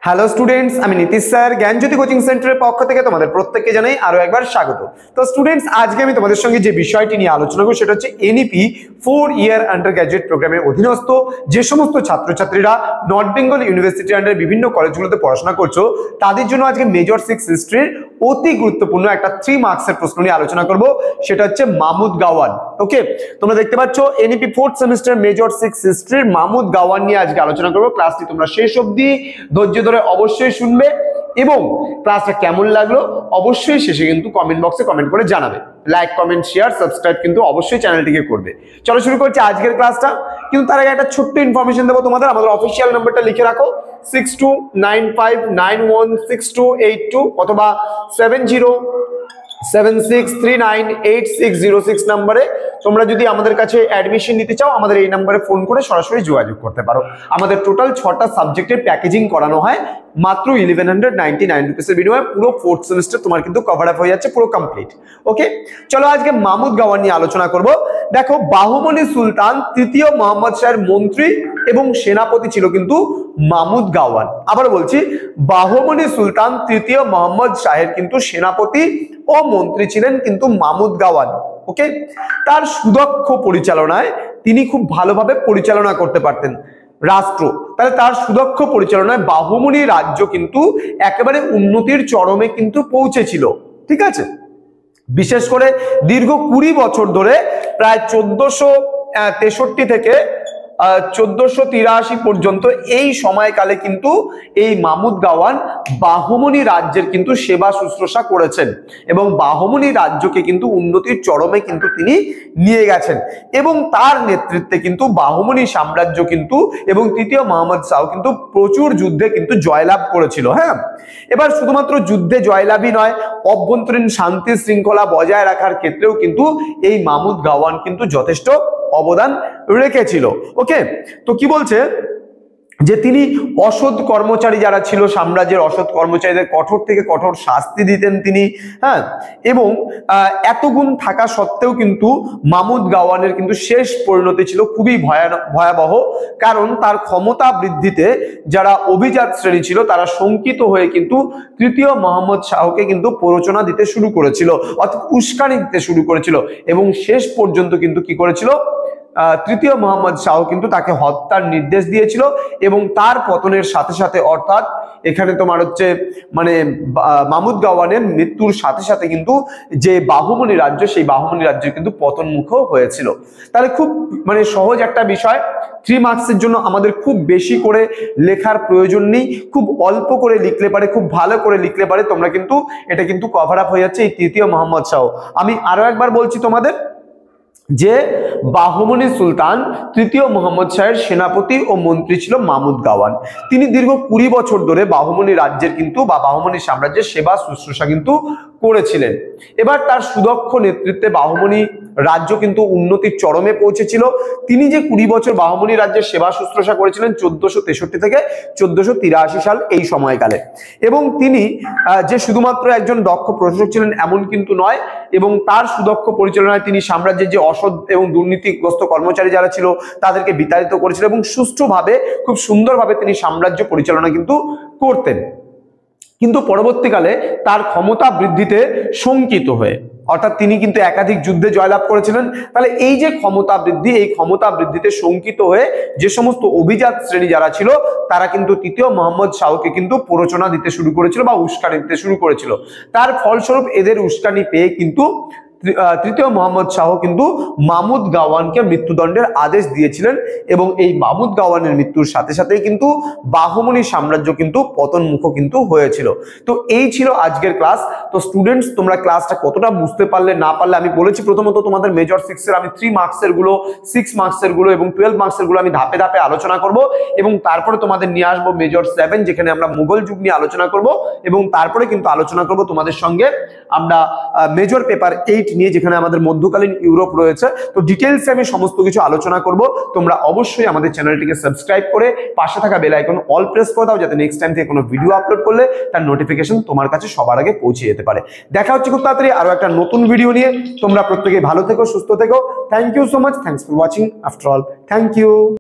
Hello students, আমি Nitish sir জ্ঞানজ্যোতি coaching সেন্টারের পক্ষ থেকে তোমাদের প্রত্যেককে জানাই আরো একবার স্বাগত। তো স্টুডেন্টস, আজকে আমি তোমাদের সঙ্গে যে বিষয়টি নিয়ে আলোচনা করব সেটা হচ্ছে এনইপি 4 ইয়ার আন্ডার গ্র্যাজুয়েট প্রোগ্রামের অধীনস্থ যে সমস্ত ছাত্রছাত্রীরা নর্থ বেঙ্গল ইউনিভার্সিটি আন্ডারে বিভিন্ন কলেজগুলোতে পড়াশোনা করছো তাদের জন্য আজকে মেজর 6 হিস্ট্রির অতি গুরুত্বপূর্ণ একটা 3 মার্কসের প্রশ্ন নিয়ে আলোচনা করব, সেটা হচ্ছে মাহমুদ গাওয়ান। ওকে, তোমরা দেখতে পাচ্ছ এনইপি 4th সেমিস্টার মেজর 6 হিস্ট্রির মাহমুদ গাওয়ান নিয়ে আজকে আলোচনা করব। ক্লাসটি তোমরা শেষ অবধি ধৈর্য ধরে অবশ্যই শুনবে এবং ক্লাসটা কেমন লাগলো অবশ্যই শেষে কিন্তু কমেন্ট বক্সে কমেন্ট করে জানাবে। লাইক, কমেন্ট, শেয়ার, সাবস্ক্রাইব কিন্তু অবশ্যই চ্যানেলটিকে করবে। চলো শুরু করছি আজকের ক্লাসটা। কিন্তু তার আগে একটা ছোট্ট ইনফরমেশন দেবো তোমাদের। আমাদের অফিসিয়াল নাম্বারটা লিখে রাখো 6295916282 অথবা 7076398606 নম্বরে তোমরা যদি আমাদের কাছে অ্যাডমিশন নিতে চাও আমাদের এই নম্বরে ফোন করে সরাসরি যোগাযোগ করতে পারো। আমাদের টোটাল 6টা সাবজেক্টের প্যাকেজিং করানো হয় মাত্র 1199 রুপিসের বিনিময়ে। পুরো 4th সেমিস্টার তোমার কিন্তু কভার আপ হয়ে যাচ্ছে, পুরো কমপ্লিট। ওকে, চলো আজকে মাহমুদ গাওয়ান নিয়ে আলোচনা করব। দেখো, বাহুবলী সুলতান তৃতীয় মোহাম্মদ শাহের মন্ত্রী এবং সেনাপতি ছিল কিন্তু মাহমুদ গাওয়ান। আবার বলছি, বাহুবলী সুলতান তৃতীয় মোহাম্মদ শাহের কিন্তু সেনাপতি ও মন্ত্রী ছিলেন কিন্তু মাহমুদ গাওয়ান। ওকে, তার সুদক্ষ পরিচালনায় তিনি খুব ভালোভাবে পরিচালনা করতে পারতেন রাষ্ট্র। তাহলে তার সুদক্ষ পরিচালনায় বাহুবলী রাজ্য কিন্তু একেবারে উন্নতির চরমে কিন্তু পৌঁছেছিল। ঠিক আছে, বিশেষ করে দীর্ঘ 20 বছর ধরে প্রায় 1463 থেকে 1483 পর্যন্ত এই সময়কালে কিন্তু এই মাহমুদ গাওয়ান বাহমনি রাজ্যের কিন্তু সেবা শুশ্রূষা করেছেন এবং বাহমনি রাজ্যকে কিন্তু উন্নতির চরমে কিন্তু তিনি নিয়ে গেছেন এবং তার নেতৃত্বে কিন্তু বাহমনি সাম্রাজ্য কিন্তু এবং তৃতীয় মোহাম্মদ শাহ কিন্তু প্রচুর যুদ্ধে কিন্তু জয়লাভ করেছিল। হ্যাঁ, এবার শুধুমাত্র যুদ্ধে জয়লাভই নয়, অভ্যন্তরীণ শান্তি শৃঙ্খলা বজায় রাখার ক্ষেত্রেও কিন্তু এই মাহমুদ গাওয়ান কিন্তু যথেষ্ট অবদান রেখেছিল। ওকে, তো কি বলছে যে তিনি অসৎ কর্মচারী যারা ছিল সাম্রাজ্যের অসৎ কর্মচারীদের কঠোর থেকে কঠোর শাস্তি দিতেন তিনি। হ্যাঁ, এবং এত গুণ থাকা সত্ত্বেও কিন্তু মাহমুদ গাওয়ানের কিন্তু শেষ পরিণতি ছিল খুবই ভয়াবহ, কারণ তার ক্ষমতা বৃদ্ধিতে যারা অভিজাত শ্রেণী ছিল তারা শঙ্কিত হয়ে কিন্তু তৃতীয় মোহাম্মদ শাহকে কিন্তু প্ররোচনা দিতে শুরু করেছিল, অর্থাৎ উস্কানি দিতে শুরু করেছিল এবং শেষ পর্যন্ত কিন্তু কি করেছিল, তৃতীয় মোহাম্মদ শাহ কিন্তু তাকে হত্যার নির্দেশ দিয়েছিল এবং তার পতনের সাথে সাথে, অর্থাৎ এখানে তোমার হচ্ছে মানে মাহমুদ গাওয়ানের মৃত্যুর সাথে সাথে কিন্তু যে বাহুমনি রাজ্য, সেই বাহুমনি রাজ্যের কিন্তু পতনমুখ হয়েছিল। তাহলে খুব মানে সহজ একটা বিষয়, 3 মার্কসের জন্য আমাদের খুব বেশি করে লেখার প্রয়োজন নেই, খুব অল্প করে লিখলে পারে, খুব ভালো করে লিখলে পারে তোমরা কিন্তু এটা কিন্তু কভার আপ হয়ে যাচ্ছে এই তৃতীয় মোহাম্মদ শাহ। আমি আরো একবার বলছি তোমাদের যে বাহমনি সুলতান তৃতীয় মোহাম্মদ শাহের সেনাপতি ও মন্ত্রী ছিল মাহমুদ গাওয়ান। তিনি দীর্ঘ 20 বছর ধরে বাহমনি রাজ্যের কিন্তু বা বাহমনি সাম্রাজ্যের সেবা শুশ্রূষা কিন্তু করেছিলেন। এবার তার সুদক্ষ নেতৃত্বে বাহমনি রাজ্য কিন্তু উন্নতির চরমে পৌঁছেছিল। তিনি যে 20 বছর বাহমনি রাজ্যের সেবা শুশ্রূষা করেছিলেন 1463 থেকে 1483 সাল এই সময়কালে, এবং তিনি যে শুধুমাত্র একজন দক্ষ প্রশাসক ছিলেন এমন কিন্তু নয়, এবং তার সুদক্ষ পরিচালনায় তিনি সাম্রাজ্যের যে অসৎ এবং দুর্নীতিগ্রস্ত কর্মচারী যারা ছিল তাদেরকে বিতাড়িত করেছিলেন এবং সুষ্ঠুভাবে খুব সুন্দরভাবে তিনি সাম্রাজ্য পরিচালনা কিন্তু করতেন। কিন্তু পরবর্তীকালে তার ক্ষমতা বৃদ্ধিতে শঙ্কিত হয়ে, অর্থাৎ তিনি কিন্তু একাধিক যুদ্ধে জয়লাভ করেছিলেন, তাহলে এই যে ক্ষমতা বৃদ্ধি, এই ক্ষমতা বৃদ্ধিতে শঙ্কিত হয়ে যে সমস্ত অভিজাত শ্রেণী যারা ছিল তারা কিন্তু তৃতীয় মোহাম্মদ শাহকে কিন্তু প্ররোচনা দিতে শুরু করেছিল বা উস্কানি দিতে শুরু করেছিল। তার ফলস্বরূপ এদের উস্কানি পেয়ে কিন্তু তৃতীয় মোহাম্মদ শাহ কিন্তু মাহমুদ গাওয়ানকে মৃত্যুদণ্ডের আদেশ দিয়েছিলেন এবং এই মাহমুদ গাওয়ানের মৃত্যুর সাথে সাথেই কিন্তু বাহমনি সাম্রাজ্য কিন্তু পতনমুখ কিন্তু হয়েছিল। তো এই ছিল আজকের ক্লাস। তো স্টুডেন্টস, তোমরা ক্লাসটা কতটা বুঝতে পারলে না পারলে, আমি বলেছি প্রথমত তোমাদের মেজর 6 এর আমি 3 মার্কসের গুলো, 6 মার্কসের গুলো এবং 12 মার্কসের গুলো আমি ধাপে ধাপে আলোচনা করব এবং তারপরে তোমাদের নিয়ে আসবো মেজর 7 যেখানে আমরা মুঘল যুগ নিয়ে আলোচনা করব এবং তারপরে কিন্তু আলোচনা করব তোমাদের সঙ্গে আমরা মেজর পেপার 8 নিয়ে, যেখানে আমাদের মধ্যকালীন ইউরোপ রয়েছে। তো ডিটেইলসে আমি সমস্ত কিছু আলোচনা করব। তোমরা অবশ্যই আমাদের চ্যানেলটিকে সাবস্ক্রাইব করে পাশে থাকা বেল আইকন অল প্রেস করে দাও, যাতে নেক্সট টাইম থেকে কোনো ভিডিও আপলোড করলে তার নোটিফিকেশন তোমার কাছে সবার আগে পৌঁছে যেতে পারে। দেখা হচ্ছে খুব তাড়াতাড়ি আরো একটা নতুন ভিডিও নিয়ে। তোমরা প্রত্যেকেই ভালো থেকো, সুস্থ থেকো। Thank you so much. Thanks for watching. After all, thank you.